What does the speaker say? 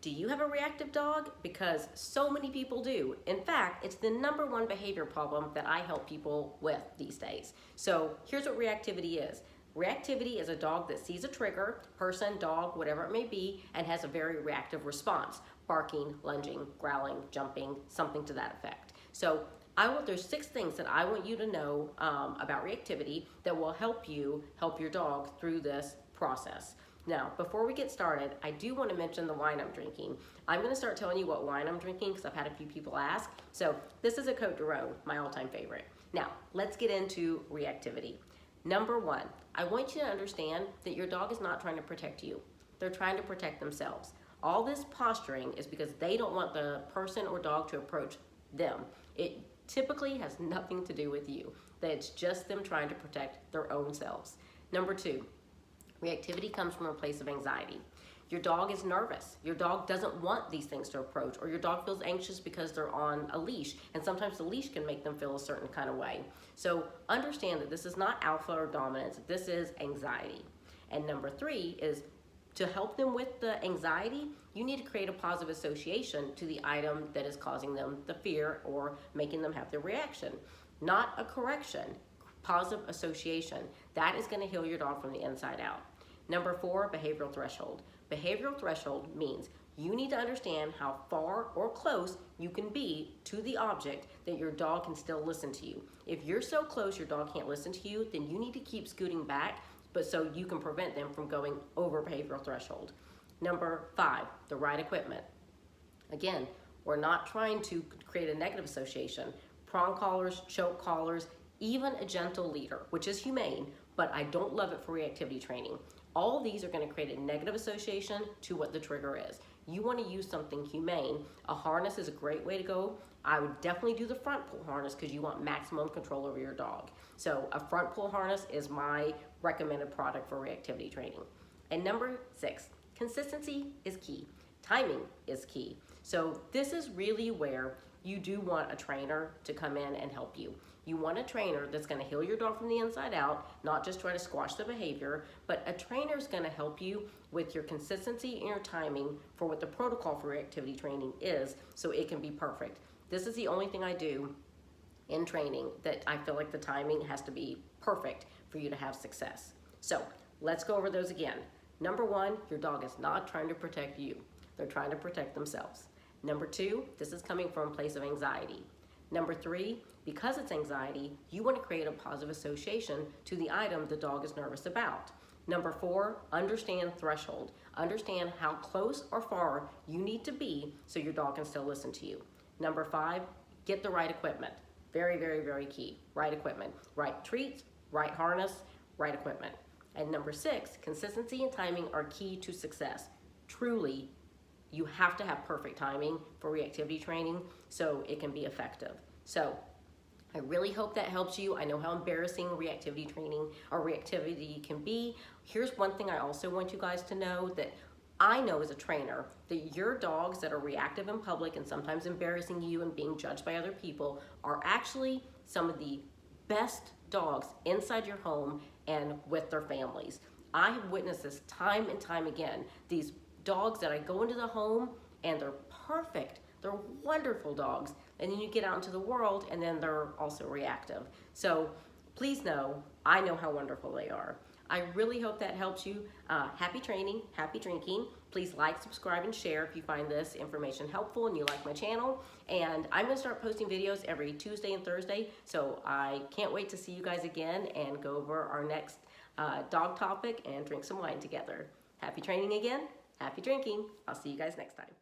Do you have a reactive dog? Because so many people do. In fact, it's the #1 behavior problem that I help people with these days. So here's what reactivity is. Reactivity is a dog that sees a trigger, person, dog, whatever it may be, and has a very reactive response. Barking, lunging, growling, jumping, something to that effect. So there's 6 things that I want you to know about reactivity that will help you help your dog through this process. Now, before we get started, I do want to mention the wine I'm drinking. I'm going to start telling you what wine I'm drinking because I've had a few people ask. So this is a Côtes de Rhône, my all-time favorite. Now, let's get into reactivity. #1, I want you to understand that your dog is not trying to protect you. They're trying to protect themselves. All this posturing is because they don't want the person or dog to approach them. It typically has nothing to do with you. It's just them trying to protect their own selves. #2, reactivity comes from a place of anxiety. Your dog is nervous. Your dog doesn't want these things to approach, or your dog feels anxious because they're on a leash, and sometimes the leash can make them feel a certain kind of way. So understand that this is not alpha or dominance, this is anxiety. And #3 is to help them with the anxiety, you need to create a positive association to the item that is causing them the fear or making them have the reaction. Not a correction, positive association. That is going to heal your dog from the inside out. #4, behavioral threshold. Behavioral threshold means you need to understand how far or close you can be to the object that your dog can still listen to you. If you're so close your dog can't listen to you, then you need to keep scooting back, but so you can prevent them from going over behavioral threshold. #5, the right equipment. Again, we're not trying to create a negative association. Prong collars, choke collars, even a gentle leader, which is humane, but I don't love it for reactivity training. All these are going to create a negative association to what the trigger is. You want to use something humane. A harness is a great way to go. I would definitely do the front pull harness because you want maximum control over your dog. So a front pull harness is my recommended product for reactivity training. And #6, consistency is key. Timing is key. So this is really where you do want a trainer to come in and help you. You want a trainer that's going to heal your dog from the inside out, not just try to squash the behavior, but a trainer is going to help you with your consistency and your timing for what the protocol for reactivity training is, so it can be perfect. This is the only thing I do in training that I feel like the timing has to be perfect for you to have success. So let's go over those again. #1, your dog is not trying to protect you. They're trying to protect themselves. #2, this is coming from a place of anxiety. #3, because it's anxiety, you want to create a positive association to the item the dog is nervous about. #4, understand threshold. Understand how close or far you need to be so your dog can still listen to you. #5, get the right equipment. Very, very, very key. Right equipment. Right treats, right harness, right equipment. And #6, consistency and timing are key to success. Truly, you have to have perfect timing for reactivity training so it can be effective. So I really hope that helps you. I know how embarrassing reactivity training or reactivity can be. Here's one thing I also want you guys to know, that I know as a trainer that your dogs that are reactive in public and sometimes embarrassing you and being judged by other people are actually some of the best dogs inside your home and with their families. I have witnessed this time and time again. These dogs that I go into the home and they're perfect, they're wonderful dogs, and then you get out into the world and then they're also reactive. So please know, I know how wonderful they are. I really hope that helps you. Happy training, happy drinking. Please like, subscribe, and share if you find this information helpful and you like my channel. And I'm gonna start posting videos every Tuesday and Thursday, so I can't wait to see you guys again and go over our next dog topic and drink some wine together. Happy training again. Happy drinking. I'll see you guys next time.